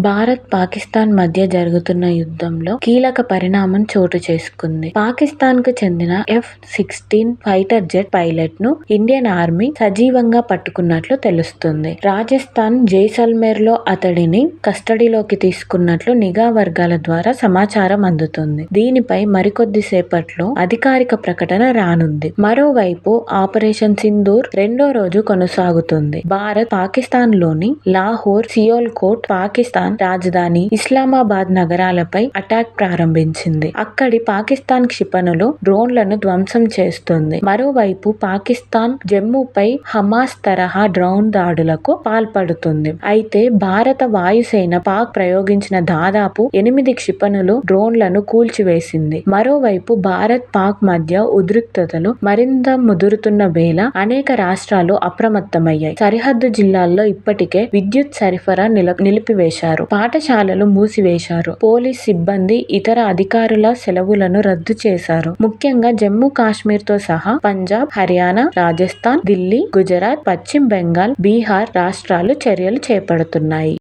భారత్, పాకిస్తాన్ మధ్య జరుగుతున్న యుద్ధంలో కీలక పరిణామం చోటు చేసుకుంది. పాకిస్తాన్ కు చెందిన F-16 ఫైటర్ జెట్ పైలట్ ను ఇండియన్ ఆర్మీ సజీవంగా పట్టుకున్నట్లు తెలుస్తుంది. రాజస్థాన్ జైసల్మేర్ లో అతడిని కస్టడీలోకి తీసుకున్నట్లు నిఘా వర్గాల ద్వారా సమాచారం అందుతుంది. దీనిపై మరికొద్ది సేపట్లో అధికారిక ప్రకటన రానుంది. మరోవైపు ఆపరేషన్ సింధూర్ రెండో రోజు కొనసాగుతుంది. భారత్ పాకిస్తాన్ లోని లాహోర్, సియాల్కోట్, పాకిస్తాన్ రాజధాని ఇస్లామాబాద్ నగరాలపై అటాక్ ప్రారంభించింది. అక్కడి పాకిస్తాన్ క్షిపణులు డ్రోన్లను ధ్వంసం చేస్తుంది. మరోవైపు పాకిస్తాన్ జమ్మూపై హమాస్ తరహా డ్రోన్ దాడులకు పాల్పడుతుంది. అయితే భారత వాయుసేన పాక్ ప్రయోగించిన దాదాపు 8 క్షిపణులు, డ్రోన్లను కూల్చివేసింది. మరోవైపు భారత్, పాక్ మధ్య ఉద్రిక్తతలు మరింత ముదురుతున్న వేళ అనేక రాష్ట్రాలు అప్రమత్తమయ్యాయి. సరిహద్దు జిల్లాల్లో ఇప్పటికే విద్యుత్ సరఫరా నిలిపివేశారు. పాఠశాలలు మూసివేశారు. పోలీస్ సిబ్బంది, ఇతర అధికారుల సెలవులను రద్దు చేశారు. ముఖ్యంగా జమ్మూ కాశ్మీర్ తో సహా పంజాబ్, హర్యానా, రాజస్థాన్, ఢిల్లీ, గుజరాత్, పశ్చిమ బెంగాల్, బీహార్ రాష్ట్రాలు చర్యలు చేపడుతున్నాయి.